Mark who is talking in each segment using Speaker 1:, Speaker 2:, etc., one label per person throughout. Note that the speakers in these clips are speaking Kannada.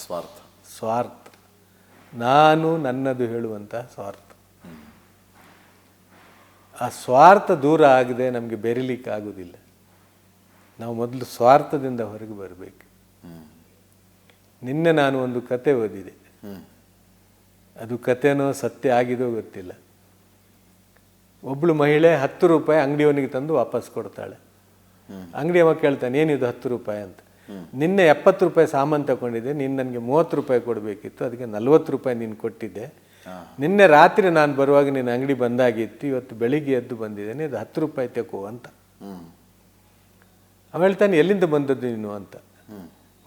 Speaker 1: ಸ್ವಾರ್ಥ.
Speaker 2: ಸ್ವಾರ್ಥ, ನಾನು ನನ್ನದು ಹೇಳುವಂಥ ಸ್ವಾರ್ಥ. ಆ ಸ್ವಾರ್ಥ ದೂರ ಆಗದೆ ನಮಗೆ ಬೆರಿಲಿಕ್ಕೆ ಆಗೋದಿಲ್ಲ. ನಾವು ಮೊದಲು ಸ್ವಾರ್ಥದಿಂದ ಹೊರಗೆ ಬರಬೇಕು. ನಿನ್ನೆ ನಾನು ಒಂದು ಕತೆ ಓದಿದೆ, ಅದು ಕತೆನೋ ಸತ್ಯ ಆಗಿದೋ ಗೊತ್ತಿಲ್ಲ. ಒಬ್ಬಳು ಮಹಿಳೆ 10 ರೂಪಾಯಿ ಅಂಗಡಿಯವನಿಗೆ ತಂದು ವಾಪಸ್ ಕೊಡ್ತಾಳೆ. ಅಂಗಡಿಯವ ಕೇಳ್ತಾನೆ, ಏನಿದು 10 ರೂಪಾಯಿ ಅಂತ. ನಿನ್ನೆ 70 ರೂಪಾಯಿ ಸಾಮಾನು ತಗೊಂಡಿದ್ದೆ, ನೀನು ನನಗೆ 30 ರೂಪಾಯಿ ಕೊಡಬೇಕಿತ್ತು, ಅದಕ್ಕೆ 40 ರೂಪಾಯಿ ನೀನು ಕೊಟ್ಟಿದ್ದೆ. ನಿನ್ನೆ ರಾತ್ರಿ ನಾನು ಬರುವಾಗ ನಿನ್ನ ಅಂಗಡಿ ಬಂದಾಗಿತ್ತು, ಇವತ್ತು ಬೆಳಿಗ್ಗೆ ಎದ್ದು ಬಂದಿದ್ದೇನೆ, ಇದು 10 ರೂಪಾಯಿ ತೆಕೋ ಅಂತ. ಅವ ಹೇಳ್ತಾನೆ, ಎಲ್ಲಿಂದ ಬಂದದ್ದು ನೀನು ಅಂತ.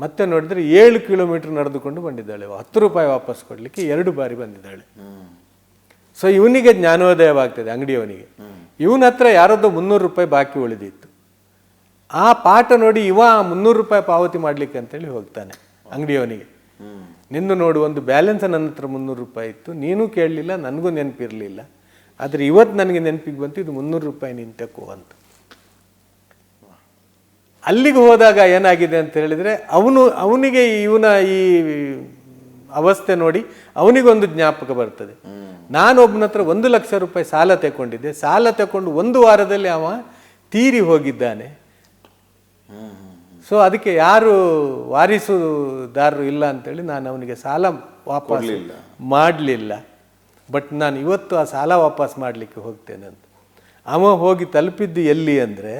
Speaker 2: ಮತ್ತೆ ನೋಡಿದ್ರೆ 7 ಕಿಲೋಮೀಟರ್ ನಡೆದುಕೊಂಡು ಬಂದಿದ್ದಾಳೆ. 10 ರೂಪಾಯಿ ವಾಪಸ್ ಕೊಡಲಿಕ್ಕೆ 2 ಬಾರಿ ಬಂದಿದ್ದಾಳೆ. ಸೊ ಇವನಿಗೆ ಜ್ಞಾನೋದಯವಾಗ್ತದೆ, ಅಂಗಡಿಯವನಿಗೆ. ಇವನ ಹತ್ರ ಯಾರದ್ದು 300 ರೂಪಾಯಿ ಬಾಕಿ ಉಳಿದಿತ್ತು. ಆ ಪಾಠ ನೋಡಿ ಇವ 300 ರೂಪಾಯಿ ಪಾವತಿ ಮಾಡಲಿಕ್ಕೆ ಅಂತೇಳಿ ಹೋಗ್ತಾನೆ ಅಂಗಡಿಯವನಿಗೆ. ನಿಂದು ನೋಡು, ಒಂದು ಬ್ಯಾಲೆನ್ಸ್ ನನ್ನ ಹತ್ರ 300 ರೂಪಾಯಿ ಇತ್ತು, ನೀನು ಕೇಳಲಿಲ್ಲ, ನನಗೂ ನೆನಪಿರಲಿಲ್ಲ, ಆದರೆ ಇವತ್ತು ನನಗೆ ನೆನಪಿಗೆ ಬಂತು, ಇದು 300 ರೂಪಾಯಿ ನೀನು ತೆಕೋ ಅಂತ. ಅಲ್ಲಿಗೆ ಹೋದಾಗ ಏನಾಗಿದೆ ಅಂತ ಹೇಳಿದರೆ, ಅವನಿಗೆ ಇವನ ಈ ಅವಸ್ಥೆ ನೋಡಿ ಅವನಿಗೊಂದು ಜ್ಞಾಪಕ ಬರ್ತದೆ. ನಾನೊಬ್ಬನ ಹತ್ರ 1 ಲಕ್ಷ ರೂಪಾಯಿ ಸಾಲ ತಗೊಂಡಿದ್ದೆ, ಸಾಲ ತಗೊಂಡು 1 ವಾರದಲ್ಲಿ ಅವ ತೀರಿ ಹೋಗಿದ್ದಾನೆ. ಸೊ ಅದಕ್ಕೆ ಯಾರು ವಾರಿಸುದಾರರು ಇಲ್ಲ ಅಂತೇಳಿ ನಾನು ಅವನಿಗೆ ಸಾಲ ವಾಪಸ್ ಮಾಡಲಿಲ್ಲ. ಬಟ್ ನಾನು ಇವತ್ತು ಆ ಸಾಲ ವಾಪಸ್ ಮಾಡಲಿಕ್ಕೆ ಹೋಗ್ತೇನೆ ಅಂತ. ಅವ ಹೋಗಿ ತಲುಪಿದ್ದು ಎಲ್ಲಿ ಅಂದರೆ,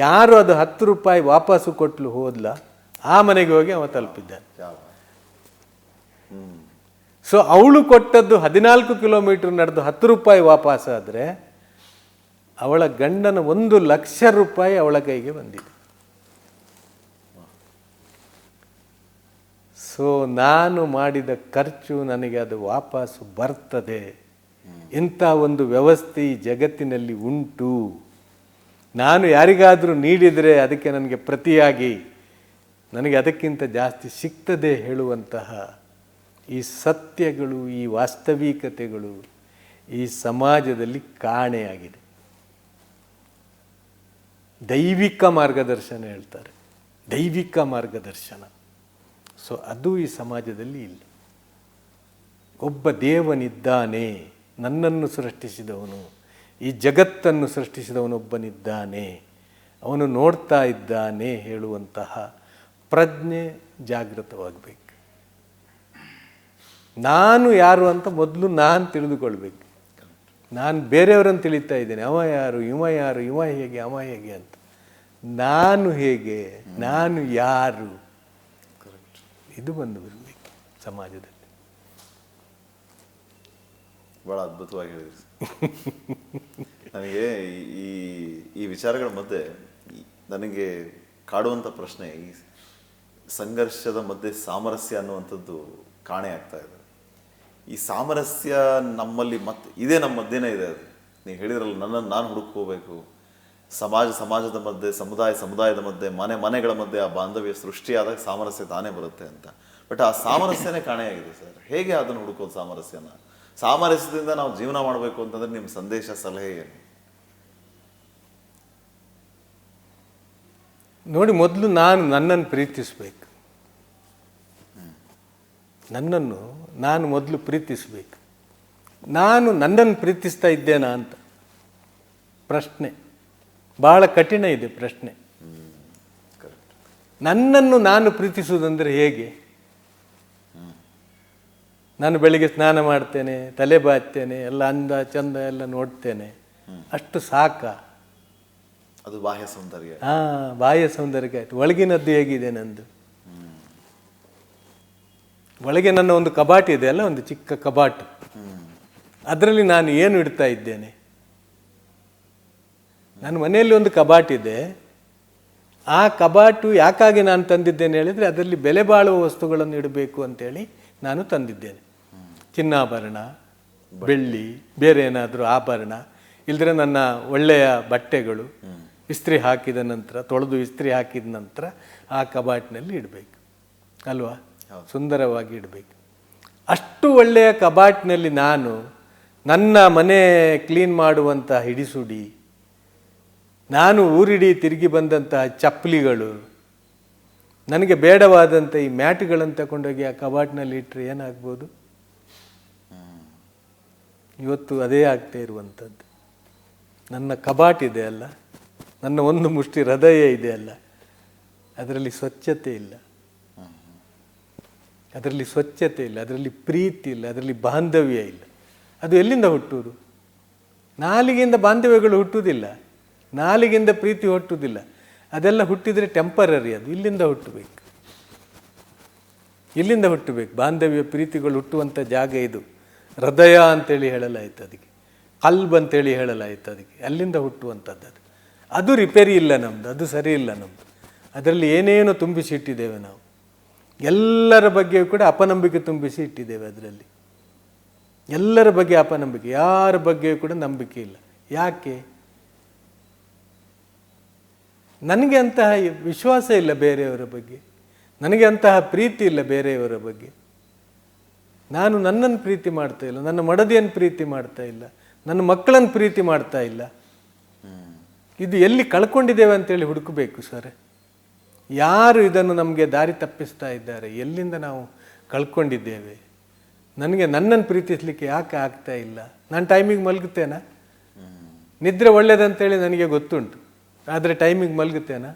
Speaker 2: ಯಾರು ಅದು 10 ರೂಪಾಯಿ ವಾಪಸ್ಸು ಕೊಟ್ಟಲು ಹೋದ್ಲ ಆ ಮನೆಗೆ ಹೋಗಿ ಅವ ತಲುಪಿದ್ದಾನೆ. ಸೊ ಅವಳು ಕೊಟ್ಟದ್ದು 14 ಕಿಲೋಮೀಟರ್ ನಡೆದು 10 ರೂಪಾಯಿ ವಾಪಸ್ ಆದರೆ, ಅವಳ ಗಂಡನ 1 ಲಕ್ಷ ರೂಪಾಯಿ ಅವಳ ಕೈಗೆ ಬಂದಿದೆ. ಸೊ ನಾನು ಮಾಡಿದ ಖರ್ಚು ನನಗೆ ಅದು ವಾಪಸ್ಸು ಬರ್ತದೆ. ಇಂಥ ಒಂದು ವ್ಯವಸ್ಥೆ ಈ ಜಗತ್ತಿನಲ್ಲಿ ಉಂಟು. ನಾನು ಯಾರಿಗಾದರೂ ನೀಡಿದರೆ ಅದಕ್ಕೆ ನನಗೆ ಪ್ರತಿಯಾಗಿ ನನಗೆ ಅದಕ್ಕಿಂತ ಜಾಸ್ತಿ ಸಿಗ್ತದೆ ಹೇಳುವಂತಹ ಈ ಸತ್ಯಗಳು, ಈ ವಾಸ್ತವಿಕತೆಗಳು ಈ ಸಮಾಜದಲ್ಲಿ ಕಾಣೆಯಾಗಿದೆ. ದೈವಿಕ ಮಾರ್ಗದರ್ಶನ ಹೇಳ್ತಾರೆ, ದೈವಿಕ ಮಾರ್ಗದರ್ಶನ. ಸೊ ಅದು ಈ ಸಮಾಜದಲ್ಲಿ ಇಲ್ಲ. ಒಬ್ಬ ದೇವನಿದ್ದಾನೆ, ನನ್ನನ್ನು ಸೃಷ್ಟಿಸಿದವನು, ಈ ಜಗತ್ತನ್ನು ಸೃಷ್ಟಿಸಿದವನೊಬ್ಬನಿದ್ದಾನೆ, ಅವನು ನೋಡ್ತಾ ಇದ್ದಾನೆ ಹೇಳುವಂತಹ ಪ್ರಜ್ಞೆ ಜಾಗೃತವಾಗಬೇಕು. ನಾನು ಯಾರು ಅಂತ ಮೊದಲು ನಾನು ತಿಳಿದುಕೊಳ್ಬೇಕು. ನಾನು ಬೇರೆಯವರನ್ನು ತಿಳಿತಾ ಇದ್ದೇನೆ, ಅವ ಯಾರು, ಇವ ಯಾರು, ಇವ ಹೇಗೆ, ಅವ ಹೇಗೆ ಅಂತ. ನಾನು ಹೇಗೆ, ನಾನು ಯಾರು, ಇದು ಬಂದು ಬರಬೇಕು ಸಮಾಜದಲ್ಲಿ.
Speaker 1: ಭಾಳ ಅದ್ಭುತವಾಗಿ ಹೇಳಿದ್ರಿ. ನನಗೆ ಈ ವಿಚಾರಗಳ ಮಧ್ಯೆ ನನಗೆ ಕಾಡುವಂಥ ಪ್ರಶ್ನೆ, ಈ ಸಂಘರ್ಷದ ಮಧ್ಯೆ ಸಾಮರಸ್ಯ ಅನ್ನುವಂಥದ್ದು ಕಾಣೆ ಆಗ್ತಾ ಇದೆ. ಈ ಸಾಮರಸ್ಯ ನಮ್ಮಲ್ಲಿ ಮತ್ತೆ ಇದೇ, ನಮ್ಮ ಮಧ್ಯೆನೇ ಇದೆ. ಅದು ನೀವು ಹೇಳಿದ್ರಲ್ಲ, ನನ್ನನ್ನು ನಾನು ಹುಡುಕೋಬೇಕು. ಸಮಾಜದ ಮಧ್ಯೆ, ಸಮುದಾಯದ ಮಧ್ಯೆ, ಮನೆಗಳ ಮಧ್ಯೆ ಆ ಬಾಂಧವ್ಯ ಸೃಷ್ಟಿಯಾದಾಗ ಸಾಮರಸ್ಯ ತಾನೇ ಬರುತ್ತೆ ಅಂತ. ಬಟ್ ಆ ಸಾಮರಸ್ಯನೇ ಕಾಣೆಯಾಗಿದೆ ಸರ್. ಹೇಗೆ ಅದನ್ನು ಹುಡುಕೋದು ಸಾಮರಸ್ಯನ? ಸಾಮರಸ್ಯದಿಂದ ನಾವು ಜೀವನ ಮಾಡಬೇಕು ಅಂತಂದ್ರೆ ನಿಮ್ಮ ಸಂದೇಶ, ಸಲಹೆ ಏನು?
Speaker 2: ನೋಡಿ, ಮೊದಲು ನಾನು ನನ್ನನ್ನು ಪ್ರೀತಿಸಬೇಕು. ನನ್ನನ್ನು ನಾನು ಮೊದಲು ಪ್ರೀತಿಸಬೇಕು. ನಾನು ನನ್ನನ್ನು ಪ್ರೀತಿಸ್ತಾ ಇದ್ದೇನಾ ಅಂತ ಪ್ರಶ್ನೆ ಭಾಳ ಕಠಿಣ ಇದೆ. ಪ್ರಶ್ನೆ, ನನ್ನನ್ನು ನಾನು ಪ್ರೀತಿಸುವುದಂದರೆ ಹೇಗೆ? ನಾನು ಬೆಳಿಗ್ಗೆ ಸ್ನಾನ ಮಾಡ್ತೇನೆ, ತಲೆ ಬಾಚ್ತೇನೆ, ಎಲ್ಲ ಅಂದ ಚಂದ ಎಲ್ಲ ನೋಡ್ತೇನೆ, ಅಷ್ಟು ಸಾಕ?
Speaker 1: ಅದು ಬಾಹ್ಯ ಸೌಂದರ್ಯ.
Speaker 2: ಬಾಹ್ಯ ಸೌಂದರ್ಯ ಆಯ್ತು. ಒಳಗಿನದ್ದು ಹೇಗಿದೆ ನಂದು? ಒಳಗೆ ನನ್ನ ಒಂದು ಕಬಾಟ್ ಇದೆ ಅಲ್ಲ, ಒಂದು ಚಿಕ್ಕ ಕಬಾಟು, ಅದರಲ್ಲಿ ನಾನು ಏನು ಇಡ್ತಾ ಇದ್ದೇನೆ? ನನ್ನ ಮನೆಯಲ್ಲಿ ಒಂದು ಕಬಾಟಿದೆ. ಆ ಕಬಾಟು ಯಾಕಾಗಿ ನಾನು ತಂದಿದ್ದೇನೆ ಹೇಳಿದರೆ, ಅದರಲ್ಲಿ ಬೆಲೆ ಬಾಳುವ ವಸ್ತುಗಳನ್ನು ಇಡಬೇಕು ಅಂತೇಳಿ ನಾನು ತಂದಿದ್ದೇನೆ. ಚಿನ್ನಾಭರಣ, ಬೆಳ್ಳಿ, ಬೇರೆ ಏನಾದರೂ ಆಭರಣ, ಇಲ್ಲದ್ರೆ ನನ್ನ ಒಳ್ಳೆಯ ಬಟ್ಟೆಗಳು ಇಸ್ತ್ರಿ ಹಾಕಿದ ನಂತರ, ತೊಳೆದು ಇಸ್ತ್ರಿ ಹಾಕಿದ ನಂತರ ಆ ಕಬಾಟಿನಲ್ಲಿ ಇಡಬೇಕು ಅಲ್ವಾ? ಸುಂದರವಾಗಿ ಇಡಬೇಕು. ಅಷ್ಟು ಒಳ್ಳೆಯ ಕಬಾಟಿನಲ್ಲಿ ನಾನು ನನ್ನ ಮನೆ ಕ್ಲೀನ್ ಮಾಡುವಂಥ ಹಿಡಿಸುಡಿ, ನಾನು ಊರಿಡಿ ತಿರುಗಿ ಬಂದಂತಹ ಚಪ್ಪಲಿಗಳು, ನನಗೆ ಬೇಡವಾದಂಥ ಈ ಮ್ಯಾಟ್ಗಳನ್ನು ತಗೊಂಡೋಗಿ ಆ ಕಬಾಟ್ನಲ್ಲಿ ಇಟ್ಟರೆ ಏನಾಗ್ಬೋದು? ಇವತ್ತು ಅದೇ ಆಗ್ತಾ ಇರುವಂಥದ್ದು. ನನ್ನ ಕಬಾಟ್ ಇದೆ ಅಲ್ಲ, ನನ್ನ ಒಂದು ಮುಷ್ಟಿ ಹೃದಯ ಇದೆ ಅಲ್ಲ, ಅದರಲ್ಲಿ ಸ್ವಚ್ಛತೆ ಇಲ್ಲ, ಅದರಲ್ಲಿ ಸ್ವಚ್ಛತೆ ಇಲ್ಲ, ಅದರಲ್ಲಿ ಪ್ರೀತಿ ಇಲ್ಲ, ಅದರಲ್ಲಿ ಬಾಂಧವ್ಯ ಇಲ್ಲ. ಅದು ಎಲ್ಲಿಂದ ಹುಟ್ಟುವುದು? ನಾಲಿಗೆಯಿಂದ ಬಾಂಧವ್ಯಗಳು ಹುಟ್ಟುವುದಿಲ್ಲ, ನಾಲಿಗೆಯಿಂದ ಪ್ರೀತಿ ಹುಟ್ಟುವುದಿಲ್ಲ. ಅದೆಲ್ಲ ಹುಟ್ಟಿದರೆ ಟೆಂಪರರಿ. ಅದು ಇಲ್ಲಿಂದ ಹುಟ್ಟಬೇಕು, ಇಲ್ಲಿಂದ ಹುಟ್ಟಬೇಕು. ಬಾಂಧವ್ಯ ಪ್ರೀತಿಗಳು ಹುಟ್ಟುವಂಥ ಜಾಗ ಇದು. ಹೃದಯ ಅಂತೇಳಿ ಹೇಳಲಾಯಿತು ಅದಕ್ಕೆ, ಕಲ್ಬ್ ಅಂತೇಳಿ ಹೇಳಲಾಯಿತು ಅದಕ್ಕೆ. ಅಲ್ಲಿಂದ ಹುಟ್ಟುವಂಥದ್ದು ಅದು. ಅದು ರಿಪೇರಿ ಇಲ್ಲ ನಮ್ಮದು, ಅದು ಸರಿ ಇಲ್ಲ ನಮ್ಮದು. ಅದರಲ್ಲಿ ಏನೇನೋ ತುಂಬಿಸಿ ಇಟ್ಟಿದ್ದೇವೆ ನಾವು. ಎಲ್ಲರ ಬಗ್ಗೆಯೂ ಕೂಡ ಅಪನಂಬಿಕೆ ತುಂಬಿಸಿ ಇಟ್ಟಿದ್ದೇವೆ ಅದರಲ್ಲಿ. ಎಲ್ಲರ ಬಗ್ಗೆ ಅಪನಂಬಿಕೆ, ಯಾರ ಬಗ್ಗೆಯೂ ಕೂಡ ನಂಬಿಕೆ ಇಲ್ಲ. ಯಾಕೆ? ನನಗೆ ಅಂತಹ ವಿಶ್ವಾಸ ಇಲ್ಲ ಬೇರೆಯವರ ಬಗ್ಗೆ, ನನಗೆ ಅಂತಹ ಪ್ರೀತಿ ಇಲ್ಲ ಬೇರೆಯವರ ಬಗ್ಗೆ. ನಾನು ನನ್ನನ್ನು ಪ್ರೀತಿ ಮಾಡ್ತಾ ಇಲ್ಲ, ನನ್ನ ಮಡದಿಯನ್ನು ಪ್ರೀತಿ ಮಾಡ್ತಾ ಇಲ್ಲ, ನನ್ನ ಮಕ್ಕಳನ್ನು ಪ್ರೀತಿ ಮಾಡ್ತಾ ಇಲ್ಲ. ಇದು ಎಲ್ಲಿ ಕಳ್ಕೊಂಡಿದ್ದೇವೆ ಅಂತೇಳಿ ಹುಡುಕಬೇಕು ಸರ್. ಯಾರು ಇದನ್ನು ನಮಗೆ ದಾರಿ ತಪ್ಪಿಸ್ತಾ ಇದ್ದಾರೆ? ಎಲ್ಲಿಂದ ನಾವು ಕಳ್ಕೊಂಡಿದ್ದೇವೆ? ನನಗೆ ನನ್ನನ್ನು ಪ್ರೀತಿಸಲಿಕ್ಕೆ ಯಾಕೆ ಆಗ್ತಾ ಇಲ್ಲ? ನಾನು ಟೈಮಿಗೆ ಮಲಗುತ್ತೇನಾ? ನಿದ್ರೆ ಒಳ್ಳೇದಂತೇಳಿ ನನಗೆ ಗೊತ್ತುಂಟು, ಆದರೆ ಟೈಮಿಗೆ ಮಲಗುತ್ತೇನಾ?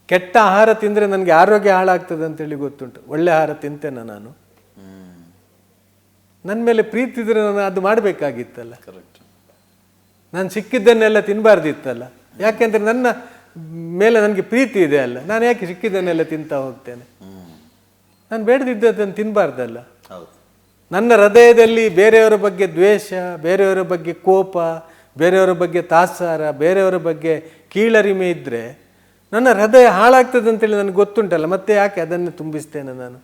Speaker 2: ಕೆಟ್ಟ ಆಹಾರ ತಿಂದರೆ ನನಗೆ ಆರೋಗ್ಯ ಹಾಳಾಗ್ತದೆ ಅಂತೇಳಿ ಗೊತ್ತುಂಟು, ಒಳ್ಳೆ ಆಹಾರ ತಿಂತೇನೆ ನಾನು? ನನ್ನ ಮೇಲೆ ಪ್ರೀತಿ ಇದ್ರೆ ನಾನು ಅದು ಮಾಡಬೇಕಾಗಿತ್ತಲ್ಲ.
Speaker 1: ಕರೆಕ್ಟ್.
Speaker 2: ನಾನು ಸಿಕ್ಕಿದ್ದನ್ನೆಲ್ಲ ತಿನ್ನಬಾರ್ದಿತ್ತಲ್ಲ. ಯಾಕೆಂದರೆ ನನ್ನ ಮೇಲೆ ನನಗೆ ಪ್ರೀತಿ ಇದೆ ಅಲ್ಲ, ನಾನು ಯಾಕೆ ಸಿಕ್ಕಿದ್ದನ್ನೆಲ್ಲ ತಿಂತಾ ಹೋಗ್ತೇನೆ? ನಾನು ಬೇಡದಿದ್ದದನ್ನು ತಿನ್ನಬಾರ್ದಲ್ಲ. ನನ್ನ ಹೃದಯದಲ್ಲಿ ಬೇರೆಯವರ ಬಗ್ಗೆ ದ್ವೇಷ, ಬೇರೆಯವರ ಬಗ್ಗೆ ಕೋಪ, ಬೇರೆಯವರ ಬಗ್ಗೆ ತಾತ್ಸಾರ, ಬೇರೆಯವರ ಬಗ್ಗೆ ಕೀಳರಿಮೆ ಇದ್ದರೆ ನನ್ನ ಹೃದಯ ಹಾಳಾಗ್ತದೆ ಅಂತೇಳಿ ನನಗೆ ಗೊತ್ತುಂಟಲ್ಲ, ಮತ್ತೆ ಯಾಕೆ ಅದನ್ನು ತುಂಬಿಸ್ತೇನೆ ನಾನು?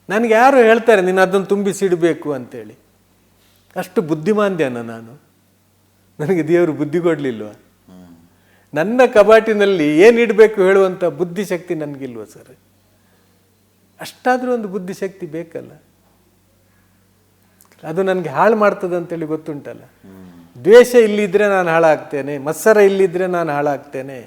Speaker 2: ನನಗೆ ಯಾರು ಹೇಳ್ತಾರೆ ನೀನು ಅದನ್ನು ತುಂಬಿಸಿಡಬೇಕು ಅಂತೇಳಿ? ಅಷ್ಟು ಬುದ್ಧಿಮಾಂದ್ಯನ ನಾನು? ನನಗೆ ದೇವರು ಬುದ್ಧಿ ಕೊಡಲಿಲ್ವ? ನನ್ನ ಕಬಾಟಿನಲ್ಲಿ ಏನಿಡಬೇಕು ಹೇಳುವಂಥ ಬುದ್ಧಿಶಕ್ತಿ ನನಗಿಲ್ವ ಸರ್? ಅಷ್ಟಾದರೂ ಒಂದು ಬುದ್ಧಿಶಕ್ತಿ ಬೇಕಲ್ಲ. ಅದು ನನಗೆ ಹಾಳು ಮಾಡ್ತದೆ ಅಂತೇಳಿ ಗೊತ್ತುಂಟಲ್ಲ. ದ್ವೇಷ ಇಲ್ಲಿದ್ದರೆ ನಾನು ಹಾಳಾಗ್ತೇನೆ, ಮತ್ಸರ ಇಲ್ಲಿದ್ದರೆ ನಾನು ಹಾಳಾಗ್ತೇನೆ,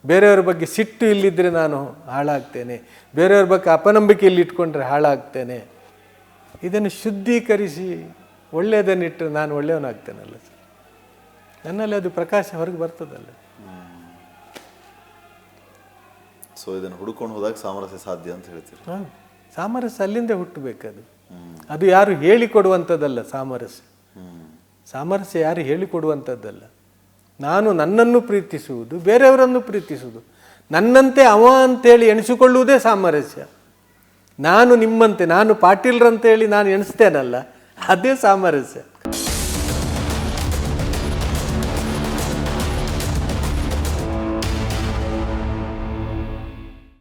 Speaker 2: ಬೇರೆಯವ್ರ ಬಗ್ಗೆ ಸಿಟ್ಟು ಇಲ್ಲಿದ್ದರೆ ನಾನು ಹಾಳಾಗ್ತೇನೆ, ಬೇರೆಯವ್ರ ಬಗ್ಗೆ ಅಪನಂಬಿಕೆ ಇಲ್ಲಿ ಇಟ್ಕೊಂಡ್ರೆ ಹಾಳಾಗ್ತೇನೆ. ಇದನ್ನು ಶುದ್ಧೀಕರಿಸಿ ಒಳ್ಳೆಯದನ್ನಿಟ್ಟರೆ ನಾನು ಒಳ್ಳೆಯವನಾಗ್ತೇನಲ್ಲ ಸರ್. ನನ್ನಲ್ಲಿ ಅದು ಪ್ರಕಾಶ ಹೊರಗೆ ಬರ್ತದಲ್ಲ.
Speaker 1: ಸೊ ಇದನ್ನು ಹುಡುಕೊಂಡು ಹೋದಾಗ ಸಾಮರಸ್ಯ ಸಾಧ್ಯ ಅಂತ ಹೇಳ್ತೀರಿ?
Speaker 2: ಹಾಂ, ಸಾಮರಸ್ಯ ಅಲ್ಲಿಂದ ಹುಟ್ಟಬೇಕದು. ಅದು ಯಾರು ಹೇಳಿಕೊಡುವಂಥದ್ದಲ್ಲ ಸಾಮರಸ್ಯ. ಸಾಮರಸ್ಯ ಯಾರು ಹೇಳಿಕೊಡುವಂಥದ್ದಲ್ಲ. ನಾನು ನನ್ನನ್ನು ಪ್ರೀತಿಸುವುದು, ಬೇರೆಯವರನ್ನು ಪ್ರೀತಿಸುವುದು, ನನ್ನಂತೆ ಅವ ಅಂತೇಳಿ ಎಣಿಸಿಕೊಳ್ಳುವುದೇ ಸಾಮರಸ್ಯ. ನಾನು ನಿಮ್ಮಂತೆ, ನಾನು ಪಾಟೀಲ್ರಂತೇಳಿ ನಾನು ಎಣಿಸ್ತೇನಲ್ಲ, ಅದೇ ಸಾಮರಸ್ಯ.